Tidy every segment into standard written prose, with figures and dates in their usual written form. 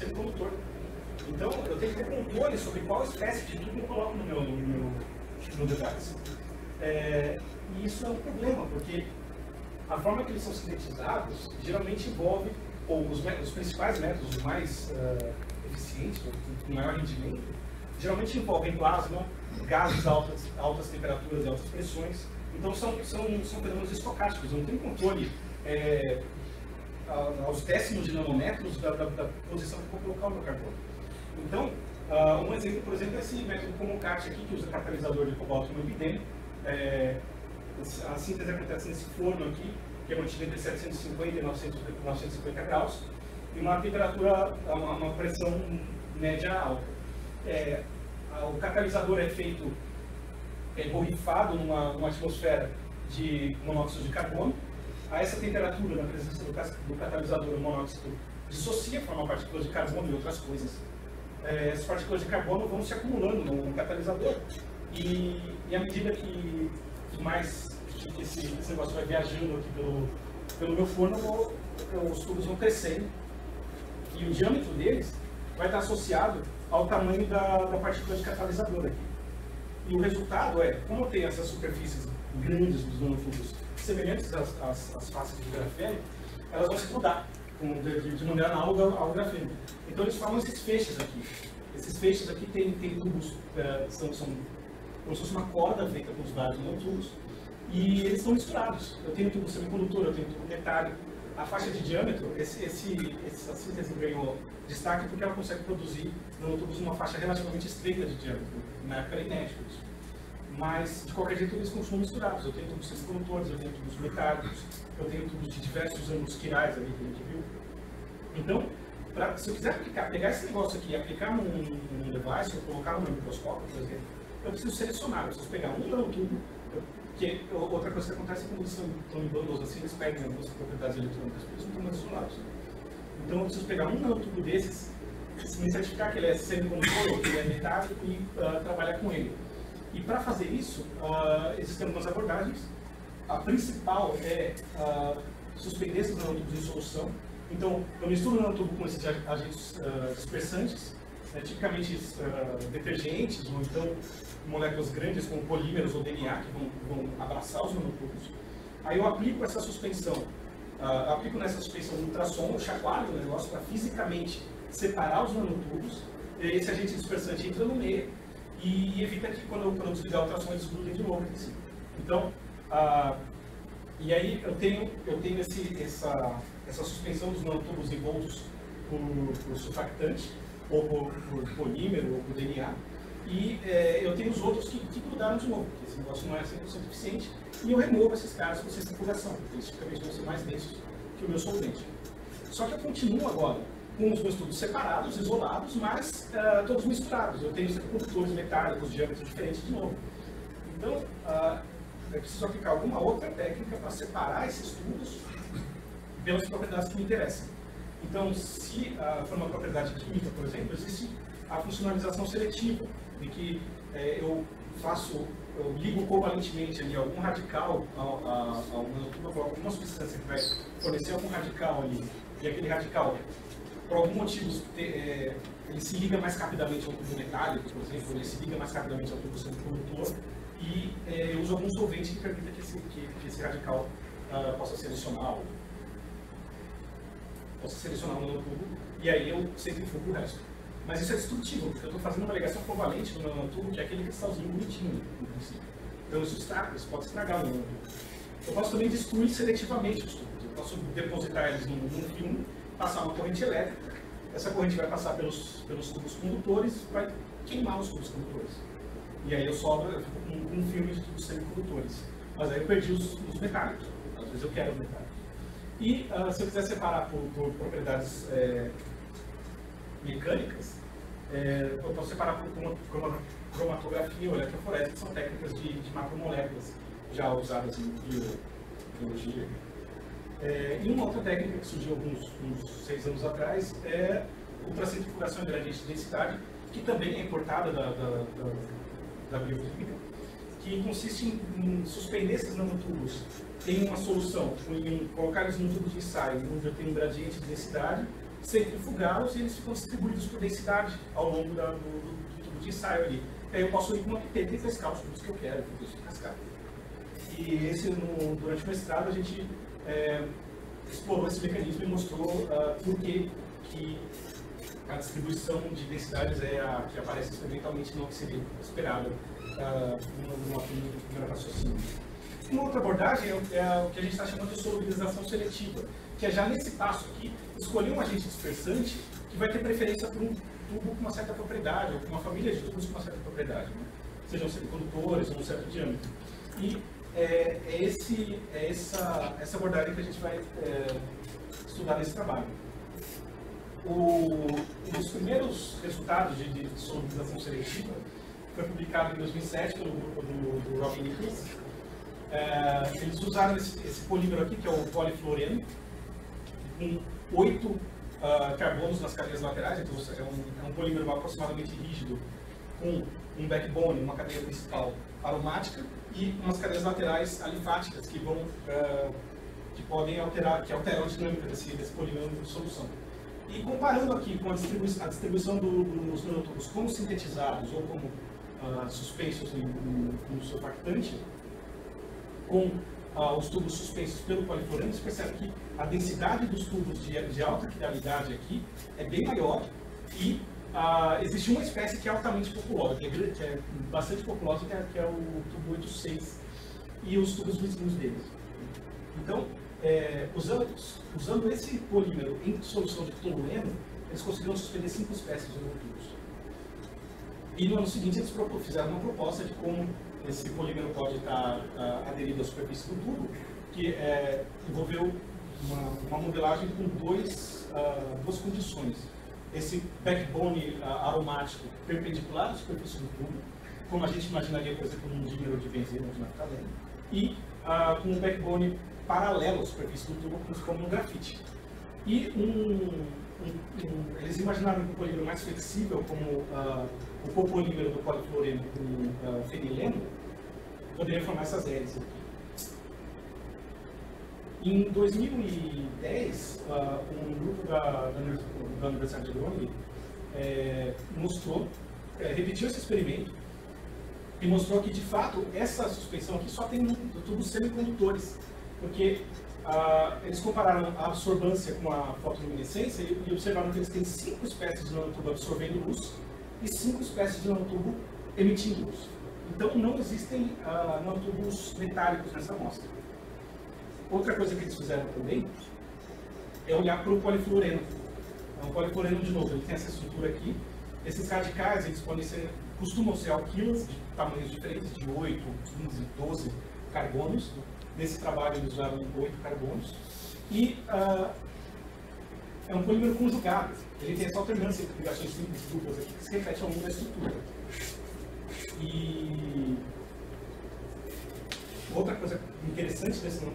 semicondutor. Então, eu tenho que ter controle sobre qual espécie de tubo eu coloco no meu device. E isso é um problema, porque a forma que eles são sintetizados geralmente envolve, ou os principais métodos, os mais eficientes, com maior rendimento, geralmente envolvem plasma, gases de altas temperaturas e altas pressões. Então são fenômenos estocásticos, eu não tenho controle aos décimos de nanômetros da posição que eu vou colocar o meu carbono. Então, um exemplo, por exemplo, é esse método Comucat aqui, que usa catalisador de cobalto e molibdênio. A síntese acontece nesse forno aqui, que é mantido entre 750 e 950 graus, e uma temperatura, uma pressão média alta. O catalisador é feito borrifado numa atmosfera de monóxido de carbono. A essa temperatura, na presença do catalisador, o monóxido dissocia, forma partículas de carbono e outras coisas. Essas partículas de carbono vão se acumulando no catalisador e à medida que esse negócio vai viajando aqui pelo meu forno, os tubos vão crescendo e o diâmetro deles vai estar associado ao tamanho da partícula de catalisador aqui. E o resultado como eu tenho essas superfícies grandes dos nanotubos semelhantes às faces de grafeno, elas vão se grudar de maneira análoga ao grafeno. Então eles formam esses feixes aqui. Esses feixes aqui têm tubos, são como se fosse uma corda feita com os vários nanotubos, e eles estão misturados. Eu tenho tubo semicondutor, eu tenho tubo metálico. A faixa de diâmetro, essa síntese ganhou destaque porque ela consegue produzir nanotubos numa faixa relativamente estreita de diâmetro. Na época era inédito isso. Mas, de qualquer jeito, eles continuam misturados. Eu tenho tubos semicondutores, eu tenho tubos metálicos, eu tenho tubos de diversos ângulos quirais ali que a gente viu. Então, se eu quiser pegar esse negócio aqui e aplicar num device, ou colocar no meu microscópio, por exemplo, eu preciso selecionar, eu preciso pegar um nanotubo, que outra coisa que acontece é quando eles estão em bundles assim, eles pegam algumas propriedades eletrônicas, porque eles não estão mais isolados. Então, eu preciso pegar um nanotubo desses, me certificar que ele é semicondutor ou que ele é metálico e trabalhar com ele. E para fazer isso, existem algumas abordagens. A principal é suspender esses nanotubos em solução. Então, eu misturo o nanotubo com esses agentes dispersantes, tipicamente detergentes, ou então moléculas grandes como polímeros ou DNA, que vão abraçar os nanotubos. Aí eu aplico essa suspensão, aplico nessa suspensão um ultrassom, eu chacoalho o negócio para fisicamente separar os nanotubos. Esse agente dispersante entra no meio e evita que quando eu desligar o ultrassom eles grudem de novo aqui em cima. Então, e aí eu tenho essa suspensão dos nanotubos envoltos por surfactante, ou por polímero, ou por DNA, e eu tenho os outros que grudaram de novo, porque esse negócio não é 100% eficiente, e eu removo esses caras com centrifugação, porque eles tipicamente vão ser mais densos que o meu solvente. Só que eu continuo agora com os meus tubos separados, isolados, mas todos misturados. Eu tenho semicondutores metálicos, diâmetros diferentes de novo. Então, eu preciso aplicar alguma outra técnica para separar esses tubos pelas propriedades que me interessam. Então, se for uma propriedade química, por exemplo, existe a funcionalização seletiva, em que eu ligo covalentemente ali algum radical a alguma substância que vai fornecer algum radical ali, e aquele radical, por algum motivo, ele se liga mais rapidamente ao tubo metálico, por exemplo, ele se liga mais rapidamente ao tubo semicondutor, e eu uso algum solvente que permita que esse radical possa selecionar o nanotubo, e aí eu centrifugo o resto. Mas isso é destrutivo, porque eu estou fazendo uma ligação covalente no nanotubo, que é aquele cristalzinho bonitinho, no princípio. Então isso pode estragar o nanotubo. Eu posso também destruir seletivamente os tubos. Eu posso depositar eles num filme, passar uma corrente elétrica, essa corrente vai passar pelos tubos condutores, vai queimar os tubos condutores. E aí eu fico com um filme de tubos semicondutores. Mas aí eu perdi os metálicos. Às vezes eu quero os metálicos. E se eu quiser separar por propriedades mecânicas, eu posso separar por cromatografia ou eletroforese, que são técnicas de macromoléculas já usadas em biologia. E uma outra técnica que surgiu uns 6 anos atrás é ultracentrifugação em gradiente de densidade, que também é importada da bioquímica, que consiste em suspender esses nanotubos em uma solução, colocar eles num tubo de ensaio, onde eu tenho um gradiente de densidade, centrifugá-los e eles ficam distribuídos por densidade ao longo do tubo de ensaio ali. E aí eu posso ir com uma pipeta e pescar os tubos que eu quero, fazer isso de cascata. E durante o mestrado a gente explorou esse mecanismo e mostrou por que a distribuição de densidades é a que aparece experimentalmente, não que seria esperada numa primeira raciocínio. Uma outra abordagem é o que a gente está chamando de solubilização seletiva, que é já nesse passo aqui, escolher um agente dispersante que vai ter preferência por um tubo com uma certa propriedade, ou por uma família de tubos com uma certa propriedade, né? Sejam semicondutores ou um certo diâmetro. E essa abordagem que a gente vai estudar nesse trabalho. Um dos primeiros resultados de solubilização seletiva foi publicado em 2007 pelo grupo do Robin Nichols. Eles usaram esse polímero aqui, que é o polifluoreno, com 8 carbonos nas cadeias laterais, então é um polímero aproximadamente rígido, com um backbone, uma cadeia principal aromática, e umas cadeias laterais alifáticas que alteram a dinâmica desse polímero de solução. E comparando aqui com a distribuição dos nanotubos como sintetizados ou como suspensos no surfactante, com os tubos suspensos pelo polifluoreno, você percebe que a densidade dos tubos de alta quiralidade aqui é bem maior e existe uma espécie que é altamente populosa, que é bastante populosa, que é o tubo 8-6 e os tubos vizinhos deles. Então, usando esse polímero em solução de tolueno, eles conseguiram suspender 5 espécies de nanotubos. E no ano seguinte eles fizeram uma proposta de como esse polímero pode estar aderido à superfície do tubo, que envolveu uma modelagem com duas condições. Esse backbone aromático perpendicular à superfície do tubo, como a gente imaginaria, por exemplo, num dímero de benzeno ou de naftaleno, e com um backbone paralelo à superfície do tubo, como um grafite. E eles imaginaram um polímero mais flexível, como o copolímero do polifluoreno com fenileno, poderia formar essas hélices aqui. Em 2010, um grupo da Universidade de Groningen repetiu esse experimento e mostrou que, de fato, essa suspensão aqui só tem tubos semicondutores, porque eles compararam a absorvância com a fotoluminescência e observaram que eles têm 5 espécies de nanotubo absorvendo luz e 5 espécies de nanotubo emitindo luz. Então, não existem nanotubos metálicos nessa amostra. Outra coisa que eles fizeram também é olhar para o polifluoreno. O polifluoreno, de novo, ele tem essa estrutura aqui. Esses radicais, eles costumam ser alquilas de tamanhos diferentes, de 8, 15, 12 carbonos. Nesse trabalho eles usaram 8 carbonos. E é um polímero conjugado. Ele tem essa alternância entre ligações simples e duplas aqui, que se repete ao longo da estrutura. E outra coisa interessante desse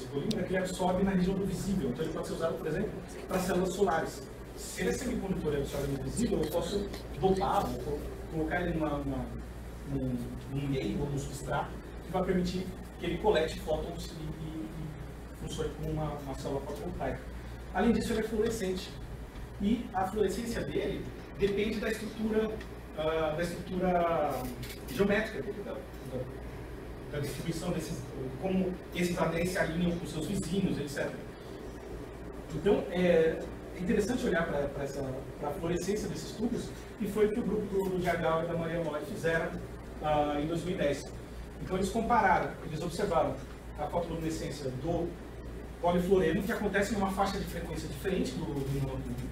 polímero é que ele absorve na região do visível. Então ele pode ser usado, por exemplo, para células solares. Se ele é semicondutor e absorve no visível, eu posso dopá-lo, colocar ele num meio ou num substrato que vai permitir que ele colete fótons e funcione como uma célula fotovoltaica. Além disso, ele é fluorescente. E a fluorescência dele depende da estrutura geométrica da distribuição como esses anéis se alinham com seus vizinhos, etc. Então, é interessante olhar para a fluorescência desses tubos, e foi o que o grupo do Jardal e da Maria Moy fizeram em 2010. Então, eles observaram a fotoluminescência do polifluoreno, que acontece numa faixa de frequência diferente do nanotubos.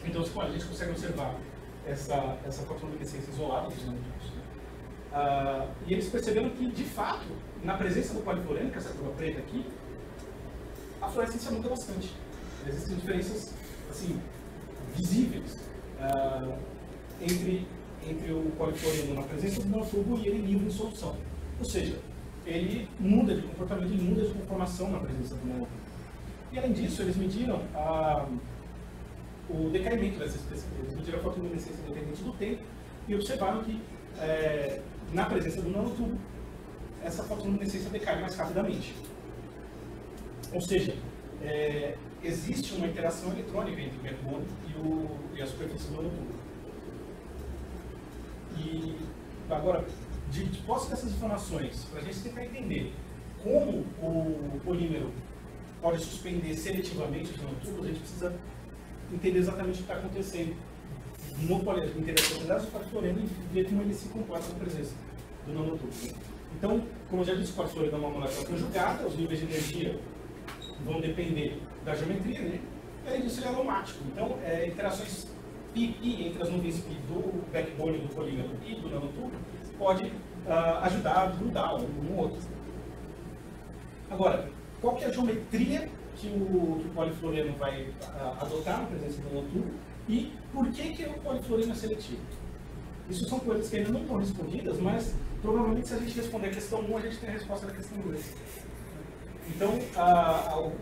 Então, a gente consegue observar essa fotoluminescência isolada dos nanotubos. E eles perceberam que, de fato, na presença do polifluoreno, que é essa curva preta aqui, a fluorescência muda bastante. Existem diferenças assim, visíveis entre o polifluoreno na presença do nanotubo e ele livre em solução. Ou seja, ele muda de comportamento, ele muda de conformação na presença do nanotubo. E além disso, eles mediram o decaimento dessa espécie. Eles mediram a fotoluminescência independente do tempo e observaram que na presença do nanotubo, essa fotoluminescência decai mais rapidamente. Ou seja, existe uma interação eletrônica entre o backbone e a superfície do nanotube. E agora, de posse dessas informações, para a gente tentar entender como o polímero pode suspender seletivamente os nanotubos, a gente precisa entender exatamente o que está acontecendo no polímero, entender as propriedades do polifluoreno e ver como ele se comporta na presença do nanotubo. Então, como eu já disse, o polifluoreno é uma molécula conjugada, os níveis de energia vão depender da geometria, né? E além disso, ele é aromático. Então, interações pi entre as nuvens pi do backbone do polímero e do nanotubo pode ajudar a grudar um no outro. Agora, qual que é a geometria que o polifluoreno vai adotar na presença do nanotubo e por que o polifluoreno é seletivo? Isso são coisas que ainda não estão respondidas, mas provavelmente se a gente responder a questão 1, a gente tem a resposta da questão 2. Então,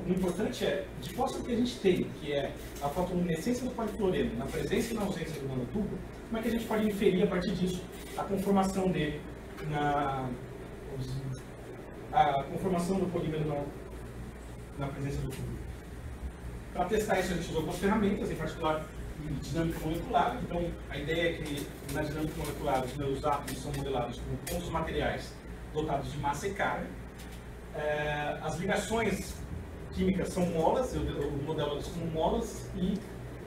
o importante é, de posse do que a gente tem, que é a fotoluminescência do polifluoreno na presença e na ausência do nanotubo, como é que a gente pode inferir a partir disso a conformação dele a conformação do polímero na presença do tubo. Para testar isso, a gente usou algumas ferramentas, em particular dinâmica molecular. Então, a ideia é que na dinâmica molecular os meus átomos são modelados como pontos materiais dotados de massa e carga. As ligações químicas são molas, eu modelo elas como molas, e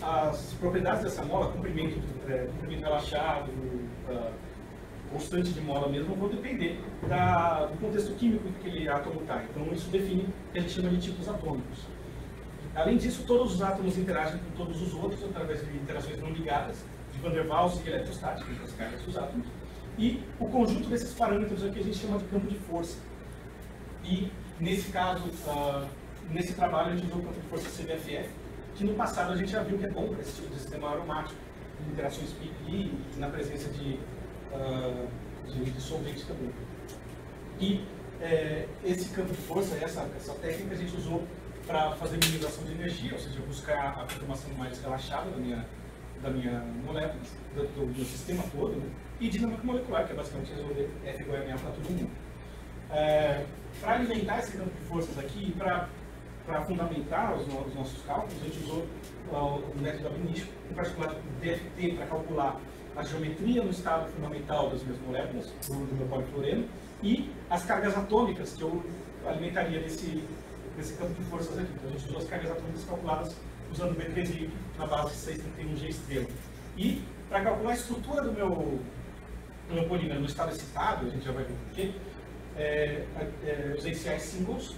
as propriedades dessa mola, comprimento relaxado, constante de mola mesmo, vão depender do contexto químico em que aquele átomo está. Então, isso define o que a gente chama de tipos atômicos. Além disso, todos os átomos interagem com todos os outros através de interações não ligadas, de Van der Waals e eletrostática, entre as cargas dos átomos. E o conjunto desses parâmetros aqui a gente chama de campo de força. E, nesse caso, nesse trabalho, a gente usou o campo de força CVFF, que no passado a gente já viu que é bom para esse tipo de sistema aromático, de interações pi e na presença de solvente também. E esse campo de força, essa técnica a gente usou para fazer minimização de energia, ou seja, buscar a conformação mais relaxada da minha molécula, do meu sistema todo, né? E dinâmica molecular, que é basicamente resolver F igual a MA para todo mundo. Para alimentar esse campo de forças aqui e para fundamentar os nossos cálculos, a gente usou o método ab initio, em particular o DFT, para calcular a geometria no estado fundamental das minhas moléculas, do meu polifluoreno, e as cargas atômicas que eu alimentaria nesse campo de forças aqui. Então, a gente usou as cargas atômicas calculadas usando o B3 na base 631G estrela. E, para calcular a estrutura do meu polímero no estado excitado, a gente já vai ver por quê, eu usei CI singles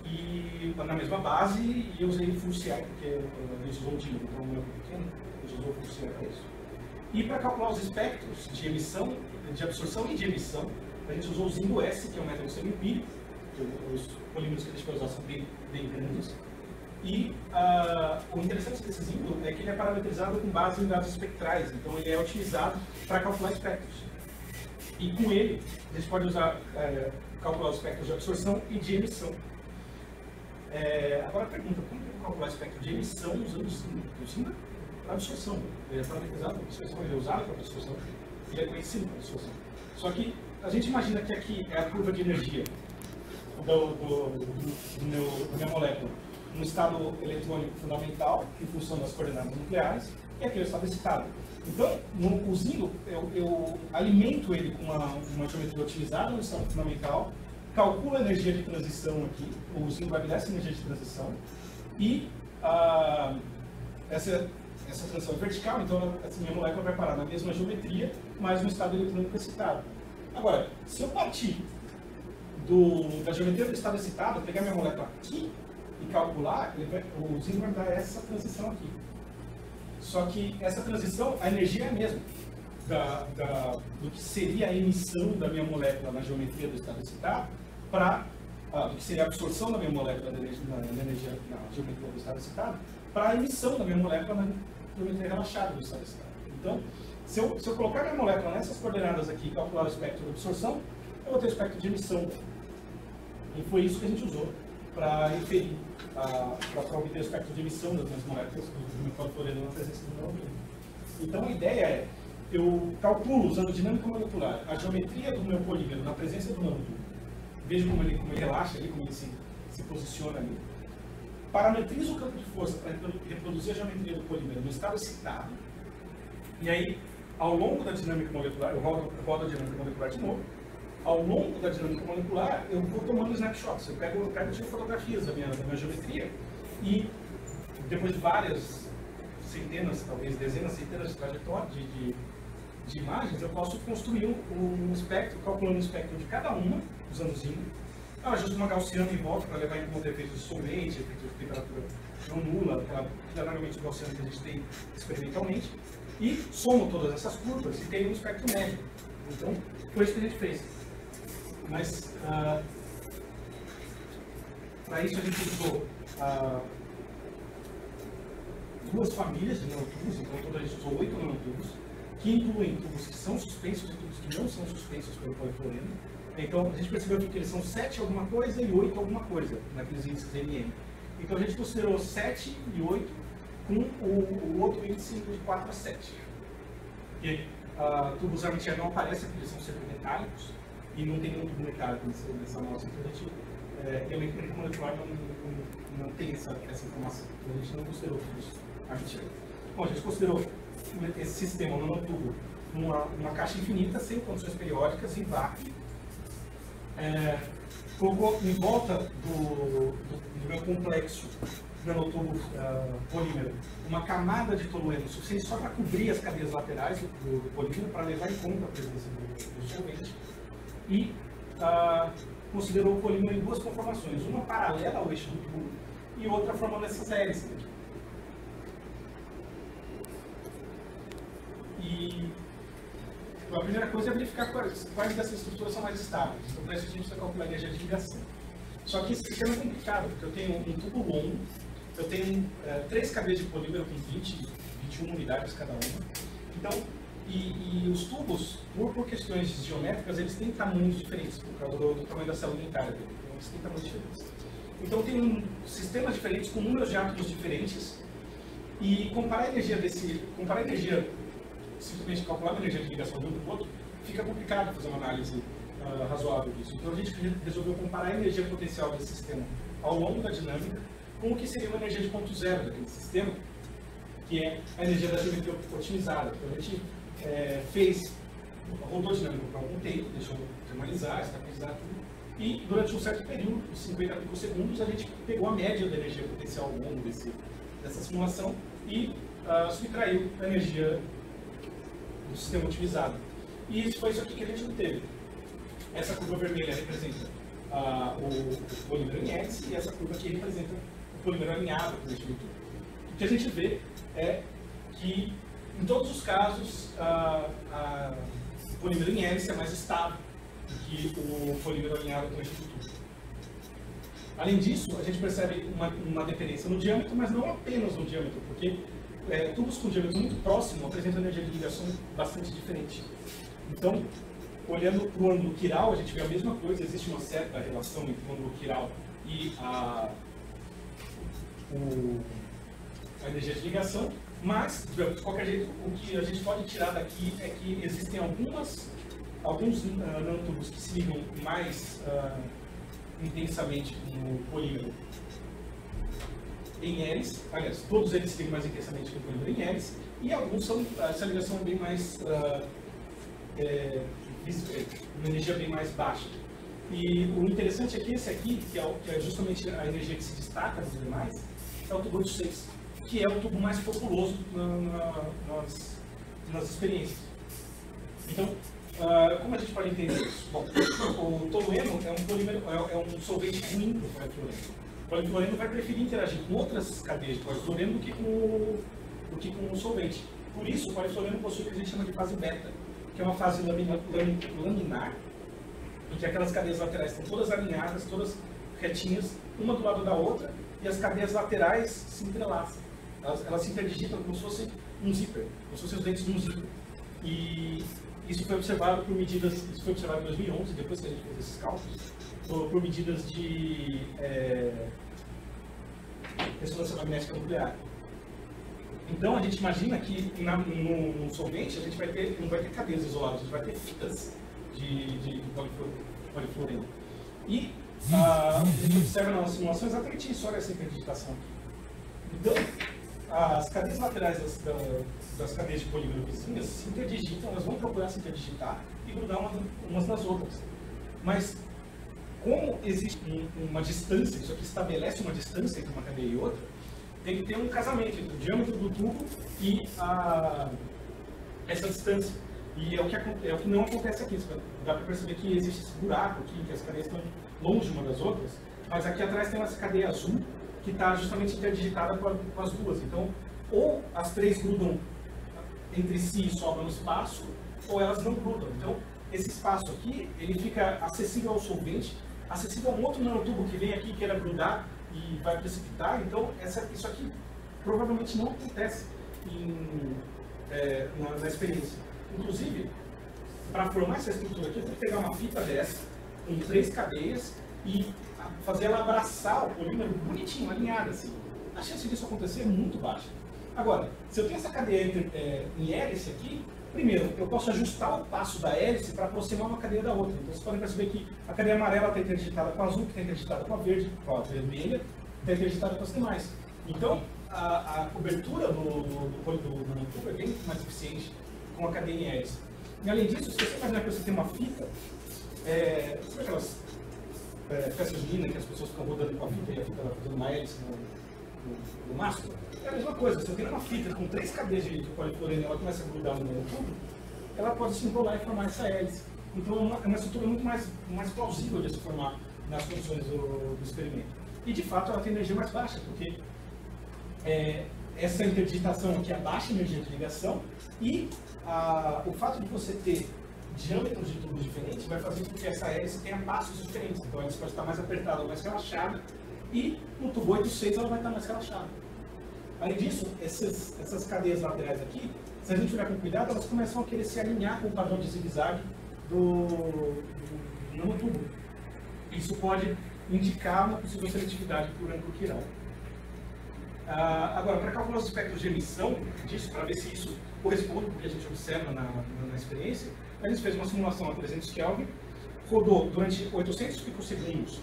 e, na mesma base, e eu usei full CI, porque a gente usou o dímero, então o meu é pequeno, a gente usou o full CI para isso. E para calcular os espectros de emissão, de absorção e de emissão, a gente usou o ZINDO-S, que é um método semi-empírico, os polímeros que a gente vai usar são bem grandes. E o interessante desse ZINDO é que ele é parametrizado com base em dados espectrais, então ele é utilizado para calcular espectros. E com ele, a gente pode calcular os espectros de absorção e de emissão. Agora a pergunta, como eu vou calcular o espectro de emissão usando o ZINDO? O ZINDO é para absorção, ele é parametrizado para absorção, ele é usado para absorção, ele é conhecido para absorção. Só que a gente imagina que aqui é a curva de energia da minha molécula no estado eletrônico fundamental, em função das coordenadas nucleares, e aqui é o estado excitado. Então, no ZINDO, eu alimento ele com uma geometria otimizada no estado fundamental, calculo a energia de transição aqui, o ZINDO vai me dar essa energia de transição, e essa transição é vertical, então essa minha molécula vai parar na mesma geometria, mas no estado eletrônico excitado. Agora, se eu partir da geometria do estado excitado, pegar minha molécula aqui e calcular, o ZINDO vai dar essa transição aqui. Só que essa transição, a energia é a mesma do que seria a emissão da minha molécula na geometria do estado excitado do que seria a absorção da minha molécula na geometria do estado excitado para a emissão da minha molécula na geometria relaxada do estado excitado. Então, se eu colocar minha molécula nessas coordenadas aqui e calcular o espectro de absorção, eu vou ter o espectro de emissão. E foi isso que a gente usou para inferir, para obter o espectro de emissão das minhas moléculas do meu polifluoreno na presença do meu ambiente. Então a ideia é, eu calculo, usando dinâmica molecular, a geometria do meu polímero na presença do nanotube. Vejo como ele relaxa ali, como ele se posiciona ali. parametrizo o campo de força para reproduzir a geometria do polímero no estado excitado, e aí, ao longo da dinâmica molecular, eu rodo a dinâmica molecular de novo, ao longo da dinâmica molecular, eu vou tomando snapshots, eu pego tipo fotografias da minha geometria, e depois de várias centenas, talvez dezenas, centenas de trajetórias, de imagens, eu posso construir um espectro, calculando o espectro de cada uma, usando Zinga. Eu ajusto uma gaussiana em volta para levar em conta efeitos de solvente, efeitos de temperatura não nula, aquela claramente gaussiana que a gente tem experimentalmente, e somo todas essas curvas e tenho um espectro médio. Então, foi isso que a gente fez. Mas, para isso a gente usou duas famílias de nanotubos, então a gente usou 8 nanotubos, que incluem tubos que são suspensos e tubos que não são suspensos pelo polifluoreno. Então, a gente percebeu que eles são 7 alguma coisa e 8 alguma coisa, naqueles índices NM. Então, a gente considerou 7 e 8 com o outro índice de 4 a 7. Porque tubos Armentier não aparecem porque eles são sempre metálicos e não tem nenhum tubo metálico nessa amostra. Então, a gente, a mecânica molecular não tem essa informação. Então, a gente não considerou tubos Armentier. Bom, a gente considerou esse sistema, um nanotubo, uma caixa infinita, sem condições periódicas, em vácuo. Colocou em volta do meu complexo nanotubo polímero uma camada de tolueno suficiente só para cobrir as cadeias laterais do polímero, para levar em conta a presença do solvente. E considerou o polímero em duas conformações, uma paralela ao eixo do tubo e outra formando essas hélices. E a primeira coisa é verificar quais dessas estruturas são mais estáveis. Então, para isso a gente precisa calcular a energia de ligação. Só que esse sistema é complicado, porque eu tenho um tubo longo, eu tenho 3 cadeias de polímero com 21 unidades cada uma. Então, e os tubos, por questões geométricas, eles têm tamanhos diferentes, por causa do tamanho da célula unitária dele. Então, eles têm tamanhos diferentes. Então, tem sistemas diferentes, com números de átomos diferentes, e comparar a energia simplesmente calcular a energia de ligação de um do outro, fica complicado fazer uma análise razoável disso. Então a gente resolveu comparar a energia potencial desse sistema ao longo da dinâmica com o que seria uma energia de ponto zero daquele sistema, que é a energia da geometria otimizada. Então a gente rodou a dinâmica por algum tempo, deixou termalizar, estabilizar tudo, e durante um certo período, 50 microsegundos, a gente pegou a média da energia potencial ao longo dessa simulação e subtraiu a energia do sistema otimizado. E foi isso aqui que a gente obteve. Essa curva vermelha representa o polímero em hélice e essa curva aqui representa o polímero alinhado com o eixo do tubo. O que a gente vê é que, em todos os casos, o polímero em hélice é mais estável do que o polímero alinhado com o eixo do tubo. Além disso, a gente percebe uma dependência no diâmetro, mas não apenas no diâmetro, porque tubos com diâmetro muito próximo apresentam energia de ligação bastante diferente. Então, olhando para o ângulo quiral, a gente vê a mesma coisa, existe uma certa relação entre o ângulo quiral e a energia de ligação, mas, de qualquer jeito, o que a gente pode tirar daqui é que existem alguns nanotubos que se ligam mais intensamente no polímero em hélice, aliás, todos eles se ligam mais intensamente no polímero em hélice, e alguns essa ligação é bem mais, uma energia bem mais baixa. E o interessante é que esse aqui, que é justamente a energia que se destaca dos demais, é o tubo 8.6, que é o tubo mais populoso nas experiências. Então, como a gente pode entender isso? Bom, o tolueno é um solvente ruim do polifluoreno. O polifluoreno vai preferir interagir com outras cadeias de polifluoreno do que com o solvente. Por isso, o polifluoreno possui o que a gente chama de fase beta, que é uma fase laminar, em que aquelas cadeias laterais estão todas alinhadas, todas retinhas, uma do lado da outra, e as cadeias laterais se entrelaçam. Elas se interdigitam como se fosse um zíper, como se fossem os dentes de um zíper. E isso foi observado em 2011, depois que a gente fez esses cálculos, por medidas de ressonância magnética nuclear. Então, a gente imagina que no solvente a gente não vai ter cadeias isoladas, a gente vai ter fitas de polifluoreno. E a gente observa na simulação exatamente isso, olha essa interdigitação. Então, as cadeias laterais das cadeias de polígono vizinhas se interdigitam, elas vão procurar se interdigitar e grudar umas nas outras. Mas, como existe uma distância, isso aqui estabelece uma distância entre uma cadeia e outra, tem que ter um casamento entre o diâmetro do tubo e essa distância. E é o que não acontece aqui. Dá para perceber que existe esse buraco aqui, que as cadeias estão longe uma das outras, mas aqui atrás tem essa cadeia azul que está justamente interdigitada com as duas. Então, ou as três grudam entre si e sobram no espaço, ou elas não grudam. Então, esse espaço aqui, ele fica acessível ao solvente, acessível a um outro nanotubo que vem aqui, queira grudar e vai precipitar. Então, isso aqui provavelmente não acontece na experiência. Inclusive, para formar essa estrutura aqui, eu tenho que pegar uma fita dessa, com 3 cadeias, e fazer ela abraçar o polímero bonitinho, alinhada assim. A chance disso acontecer é muito baixa. Agora, se eu tenho essa cadeia em hélice aqui, primeiro, eu posso ajustar o passo da hélice para aproximar uma cadeia da outra. Então, vocês podem perceber que a cadeia amarela está interdigitada com a azul, que está interdigitada com a verde, com a vermelha, está interdigitada com as demais. Então, a cobertura do nanotubo é bem mais eficiente com a cadeia em hélice. E além disso, se você imaginar que você tem uma fita, sabe aquelas peças de lina que as pessoas ficam rodando com a fita e a fita vai fazendo uma hélice no mastro? É a mesma coisa, se eu tenho uma fita com 3 cadeias de polifluoreno e ela começa a grudar no nanotubo, ela pode se enrolar e formar essa hélice. Então é uma estrutura muito mais plausível de se formar nas condições do experimento. E de fato ela tem energia mais baixa, porque essa interdigitação aqui abaixa a energia de ligação e o fato de você ter diâmetros de tubos diferentes vai fazer com que essa hélice tenha passos diferentes. Então a hélice pode estar mais apertada ou mais relaxada e no tubo 8/6 ela vai estar mais relaxada. Além disso, essas cadeias laterais aqui, se a gente olhar com cuidado, elas começam a querer se alinhar com o padrão de zigue-zague do nanotubo. Isso pode indicar uma possível seletividade por ancoquiral. Agora, para calcular os espectros de emissão disso, para ver se isso corresponde com o que a gente observa na experiência, a gente fez uma simulação a 300 Kelvin, rodou durante 800 picosegundos,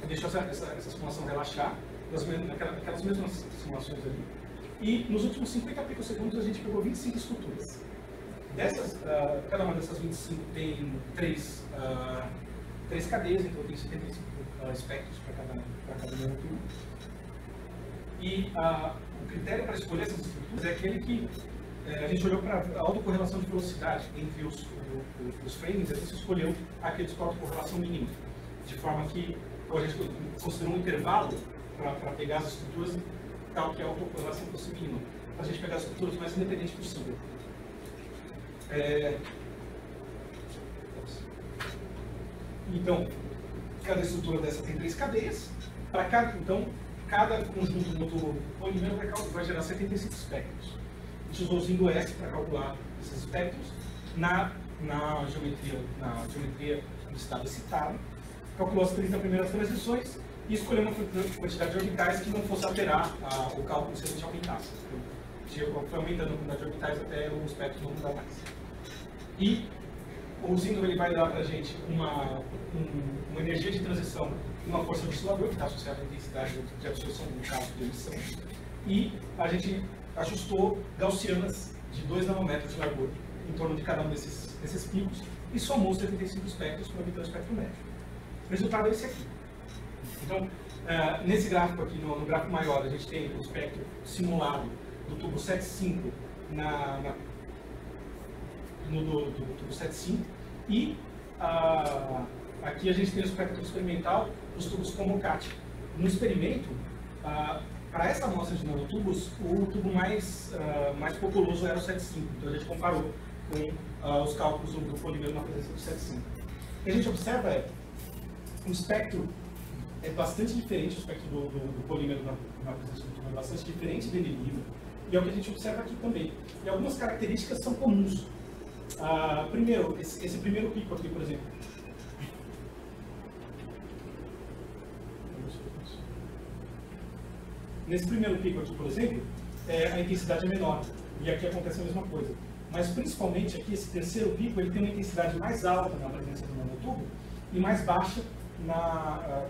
deixou essa simulação relaxar, aquelas mesmas simulações ali, e nos últimos 50 picosegundos a gente pegou 25 estruturas. Cada uma dessas 25 tem 3 cadeias, então tem 75 espectros para cada nanotubo. E o critério para escolher essas estruturas é aquele que a gente olhou para a autocorrelação de velocidade entre os frames, e a gente escolheu aqueles com autocorrelação mínima, de forma que a gente considerou um intervalo para pegar as estruturas tal que a autocorrelação fosse mínima, para a gente pegar as estruturas o mais independente possível. Então, cada estrutura dessa tem 3 cadeias, cada conjunto do motor polímero vai gerar 75 espectros. A gente usou o símbolo S para calcular esses espectros na geometria do estado excitado, calculou as 30 primeiras transições e escolheu uma quantidade de orbitais que não fosse alterar o cálculo se a gente aumentasse. Então, foi aumentando a quantidade de orbitais até o espectro não mudar mais. E o símbolo ele vai dar para a gente uma energia de transição, uma força do oscilador que está associada à intensidade de absorção do campo de emissão. E a gente ajustou gaussianas de 2 nanômetros de largura em torno de cada um desses picos e somou os 75 espectros para obter o espectro médio. O resultado é esse aqui. Então, nesse gráfico aqui, no gráfico maior, a gente tem o espectro simulado do tubo 7.5 do tubo 7.5 e aqui a gente tem o espectro experimental dos tubos como CAT. No experimento, para essa amostra de nanotubos, o tubo mais populoso era o 7.5. Então a gente comparou com os cálculos do polímero na presença do 7.5. O que a gente observa o espectro é bastante diferente, o espectro do polímero na presença do tubo é bastante diferente dele livre, e é o que a gente observa aqui também. E algumas características são comuns. Primeiro, esse primeiro pico aqui, por exemplo. Nesse primeiro pico aqui, por exemplo, a intensidade é menor, e aqui acontece a mesma coisa. Mas principalmente aqui, esse terceiro pico, ele tem uma intensidade mais alta na presença do nanotubo e mais baixa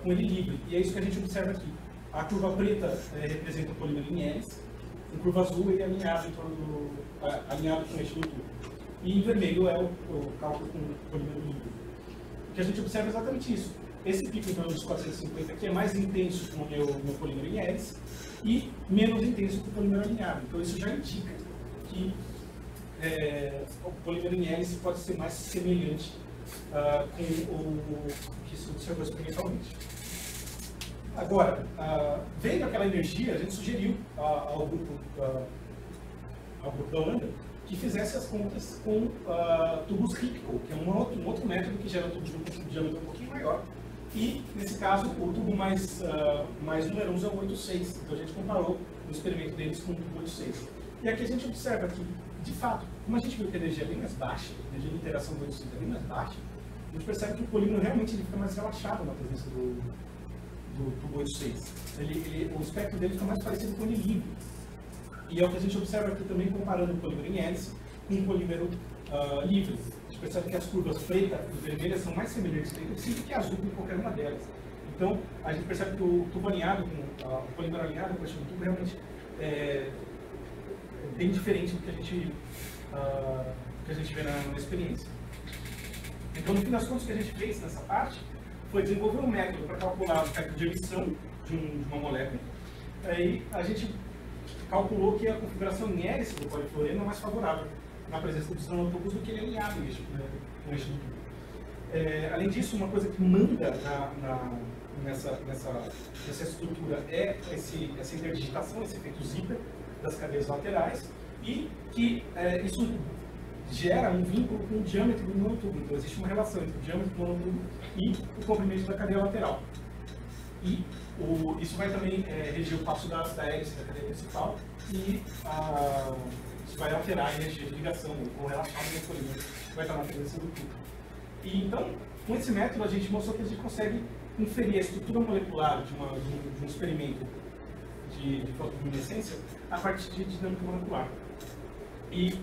com ele livre. E é isso que a gente observa aqui. A curva preta representa o polímero em L, em curva azul ele é alinhado com o eixo do tubo. E em vermelho é o cálculo com o polímero livre. O que a gente observa é exatamente isso. Esse pico em torno dos 450 aqui é mais intenso com o meu polímero em L e menos intenso com o polímero alinhado. Então isso já indica que o polímero em hélice pode ser mais semelhante com o que se observou experimentalmente. Agora, vendo aquela energia, a gente sugeriu ao grupo da Holanda que fizesse as contas com tubos Ripco, que é um outro método que gera tubos de diâmetro um pouquinho maior. E, nesse caso, o tubo mais numeroso é o 8.6. Então, a gente comparou o experimento deles com o tubo 8.6. E aqui a gente observa que, de fato, como a gente viu que a energia é bem mais baixa, a energia de interação do 8.6 é bem mais baixa, a gente percebe que o polímero realmente ele fica mais relaxado na presença do tubo 8.6. O espectro dele fica mais parecido com o livre. E é o que a gente observa aqui também comparando o polímero em hélice com o polímero livre. A gente percebe que as curvas preta e vermelha são mais semelhantes entre si do que azul com qualquer uma delas. Então, a gente percebe que o tubo alinhado, o polímero alinhado com o tubo realmente é bem diferente do que a gente vê na experiência. Então, no fim das contas, o que a gente fez nessa parte foi desenvolver um método para calcular o espectro de emissão de uma molécula. Aí a gente calculou que a configuração em hélice do polifluoreno é mais favorável na presença dos nanotubos do que ele alinhado com o eixo do tubo. Além disso, uma coisa que manda nessa estrutura é essa interdigitação, esse efeito zíper das cadeias laterais, e que isso gera um vínculo com o diâmetro do nanotubo. Então, existe uma relação entre o diâmetro do nanotubo e o comprimento da cadeia lateral. E isso vai também reger o passo da hélice da cadeia principal e isso vai alterar a energia de ligação ou relaxar o polímero que vai estar na presença do tubo. E então, com esse método, a gente mostrou que a gente consegue inferir a estrutura molecular de um experimento de fotoluminescência a partir de dinâmica molecular. E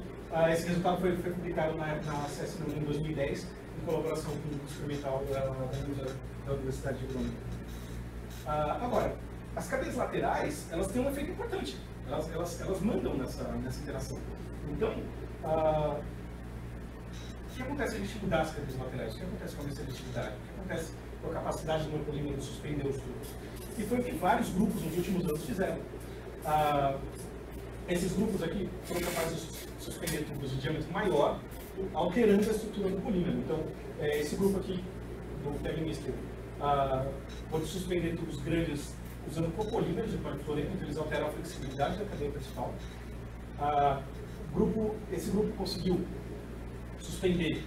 esse resultado foi publicado na CSNU em 2010, em colaboração com o grupo experimental da Universidade de Groningen. Agora, as cadeias laterais, elas têm um efeito importante. Elas mandam nessa interação. Então, o que acontece se a gente mudar as cadeias laterais? O que acontece com a seletividade? O que acontece com a capacidade do meu polímero de suspender os tubos? E foi o que vários grupos nos últimos anos fizeram. Esses grupos aqui foram capazes de suspender tubos de diâmetro maior, alterando a estrutura do polímero. Então, esse grupo aqui, do Kevin Mister, pode suspender tubos grandes usando copolímeros de polifluoreno, então eles alteram a flexibilidade da cadeia principal. Esse grupo conseguiu suspender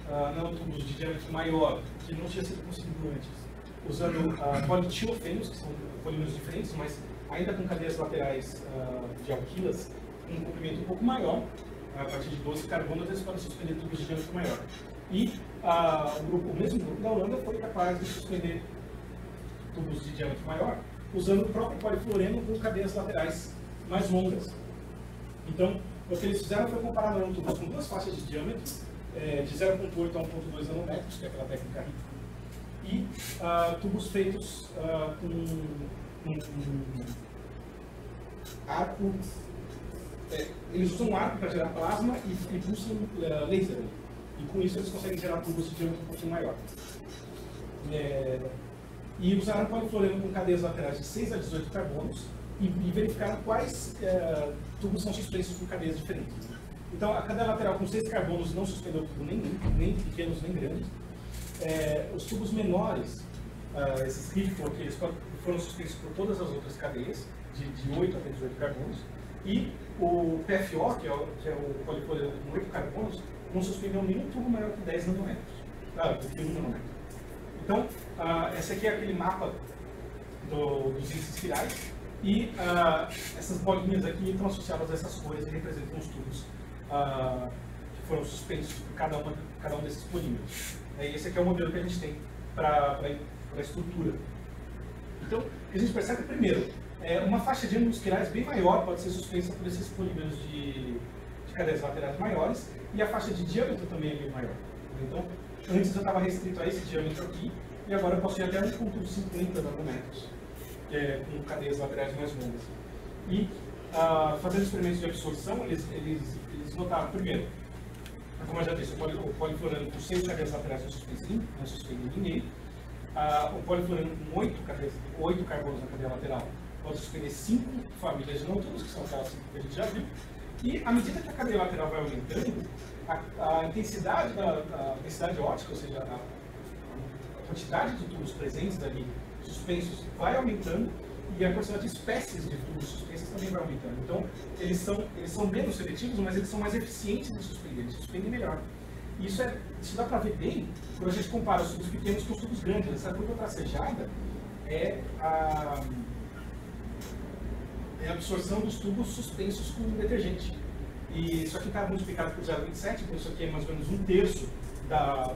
nanotubos de diâmetro maior, que não tinha sido conseguido antes, usando polietilofenos, que são polímeros diferentes, mas ainda com cadeias laterais de alquilas, com um comprimento um pouco maior, a partir de 12 carbonos, eles podem suspender tubos de diâmetro maior. E o mesmo grupo da Holanda foi capaz de suspender tubos de diâmetro maior, usando o próprio polifluoreno com cadeias laterais mais longas. Então, o que eles fizeram foi comparar nanotubos com duas faixas de diâmetro, de 0,8 a 1,2 nanômetros, que é aquela técnica rica, e tubos feitos com arco. Eles usam um arco para gerar plasma e pulsam laser. E com isso eles conseguem gerar tubos de diâmetro um pouquinho maior. E usaram polifluoreno com cadeias laterais de 6 a 18 carbonos e verificaram quais tubos são suspensos por cadeias diferentes. Então, a cadeia lateral com 6 carbonos não suspendeu tubo nem pequenos nem grandes. Os tubos menores, esses Ripco aqui, eles foram suspensos por todas as outras cadeias, de 8 até 18 carbonos. E o PFO, que é o polifluoreno com 8 carbonos, não suspendeu nenhum tubo maior que 10 nanômetros. Do que 1 nanômetro. Então, esse aqui é aquele mapa dos índices espirais. E essas bolinhas aqui estão associadas a essas cores e representam os tubos que foram suspensos por cada um desses polímeros. E esse aqui é o modelo que a gente tem para a estrutura. Então, o que a gente percebe primeiro, uma faixa de ângulos espirais bem maior pode ser suspensa por esses polímeros de cadeias laterais maiores, e a faixa de diâmetro também é bem maior. Então, antes eu estava restrito a esse diâmetro aqui, e agora eu posso ir até 1,50 nanômetros, que é com cadeias laterais mais longas. E fazendo experimentos de absorção, eles notaram, primeiro, como eu já disse, o polifluorano com 6 cadeias laterais não suspende ninguém. O polifluorano com 8 carbonos na cadeia lateral pode suspender 5 famílias de nôtulos, que são aquelas 5 que a gente já viu. E à medida que a cadeia lateral vai aumentando, a intensidade da densidade óptica, ou seja, a quantidade de tubos presentes ali, suspensos, vai aumentando, e a quantidade de espécies de tubos suspensos também vai aumentando. Então, eles são menos seletivos, mas eles são mais eficientes em suspender, eles suspendem melhor. E isso dá para ver bem quando a gente compara os tubos pequenos com os tubos grandes. Essa curva tracejada é a absorção dos tubos suspensos com detergente. E isso aqui está multiplicado por 0,27, então isso aqui é mais ou menos 1/3 da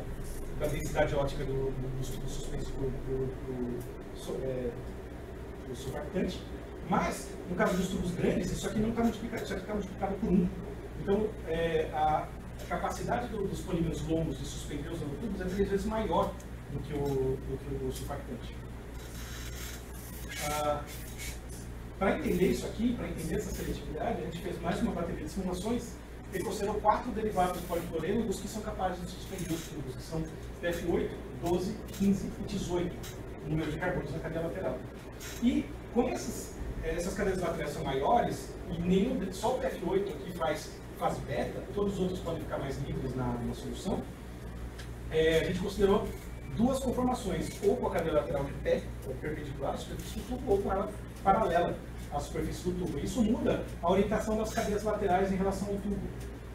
densidade óptica dos tubos suspensos por surfactante. Mas, no caso dos tubos grandes, isso aqui não está multiplicado, isso aqui está multiplicado por 1. Então, a capacidade dos polímeros longos de suspender os nanotubos é 3 vezes maior do que o surfactante. Para entender isso aqui, para entender essa seletividade, a gente fez mais uma bateria de simulações e considerou 4 derivados polifluorênicos que são capazes de suspender os tubos, que são PF8, 12, 15 e 18, o número de carbonos na cadeia lateral. E como essas cadeias laterais são maiores, e só o PF8 aqui faz beta, todos os outros podem ficar mais livres na solução, a gente considerou 2 conformações, ou com a cadeia lateral de pé, ou perpendicular à superfície do tubo, ou com ela paralela à superfície do tubo. Isso muda a orientação das cadeias laterais em relação ao tubo.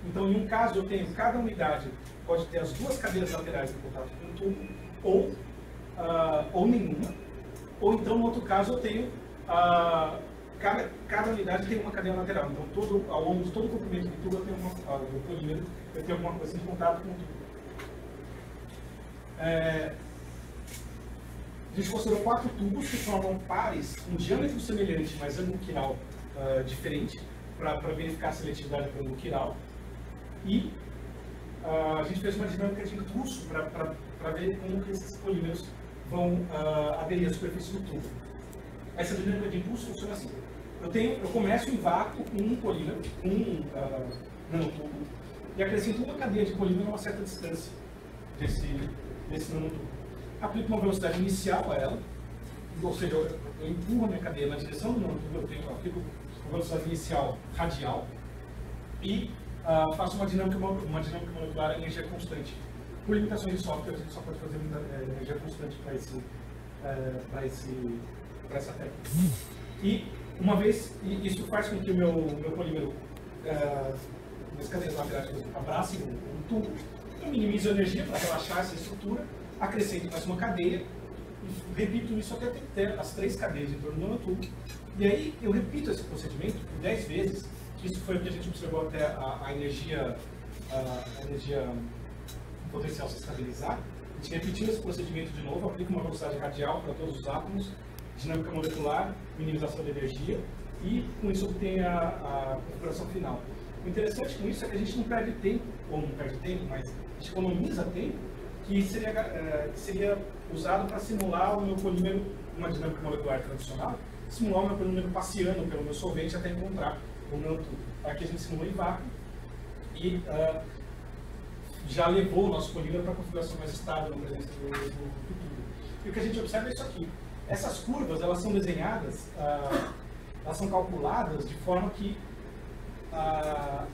Então, em um caso, eu tenho cada unidade pode ter as 2 cadeias laterais em contato com o tubo, ou nenhuma, ou então, no outro caso, eu tenho cada unidade tem uma cadeia lateral. Então, ao longo de todo o comprimento do tubo, do polímero, eu tenho alguma coisa em contato com o tubo. A gente considerou 4 tubos que formam pares com diâmetro semelhante, mas ângulo quiral diferente, para verificar a seletividade para o ângulo quiral. E a gente fez uma dinâmica de impulso para ver como que esses polímeros vão aderir à superfície do tubo. Essa dinâmica de impulso funciona assim. Eu começo em vácuo com um polímero, um nanotubo, e acrescento uma cadeia de polímero a uma certa distância desse nanotubo. Aplico uma velocidade inicial a ela, ou seja, eu empurro a minha cadeia na direção do nanotubo, eu aplico uma velocidade inicial radial e faço uma dinâmica molecular em energia constante. Por limitações de software, a gente só pode fazer energia constante para essa técnica. E uma vez, isso faz com que o meu polímero, as cadeias laterais abracem o tubo, eu minimizo a energia para relaxar essa estrutura, acrescento mais uma cadeia e repito isso até ter as 3 cadeias em torno do nanotubo. E aí eu repito esse procedimento por 10 vezes, que isso foi o que a gente observou até a energia potencial se estabilizar. A gente repetiu esse procedimento de novo, aplica uma velocidade radial para todos os átomos, dinâmica molecular, minimização da energia e com isso obtém a configuração final. O interessante com isso é que a gente não perde tempo, mas a gente economiza tempo que seria usado para simular o meu polímero, uma dinâmica molecular tradicional, simular o meu polímero passeando pelo meu solvente até encontrar o nanotubo. Aqui a gente simula em vácuo e já levou o nosso polímero para a configuração mais estável na presença do tubo. E o que a gente observa é isso aqui. Essas curvas, elas são desenhadas, elas são calculadas de forma que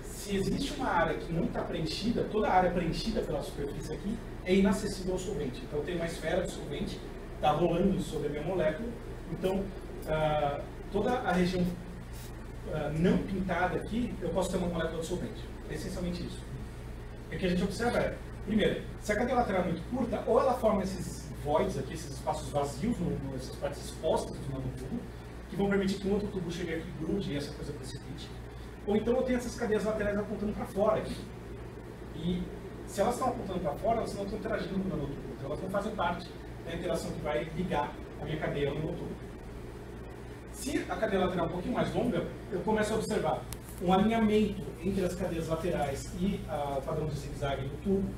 se existe uma área que não está preenchida, toda a área preenchida pela superfície aqui é inacessível ao solvente. Então, eu tenho uma esfera de solvente, está rolando sobre a minha molécula, então, toda a região não pintada aqui, eu posso ter uma molécula de solvente. É essencialmente isso. E o que a gente observa é, primeiro, se a cadeia lateral é muito curta, ou ela forma esses voids aqui, esses espaços vazios, essas partes expostas do nanotubo, que vão permitir que um outro tubo chegue aqui, grude e essa coisa precipite. Ou então eu tenho essas cadeias laterais apontando para fora aqui. E se elas estão apontando para fora, elas não estão interagindo com o nanotubo, então elas não fazem parte da interação que vai ligar a minha cadeia ao nanotubo. Se a cadeia lateral é um pouquinho mais longa, eu começo a observar um alinhamento entre as cadeias laterais e o padrão de zigue-zague do tubo,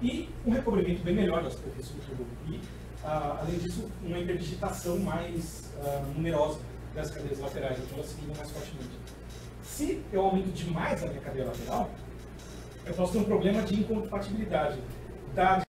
e um recobrimento bem melhor da superfície do tubo. E além disso, uma interdigitação mais numerosa das cadeias laterais, então elas se ligam mais fortemente. Se eu aumento demais a minha cadeia lateral, eu posso ter um problema de incompatibilidade da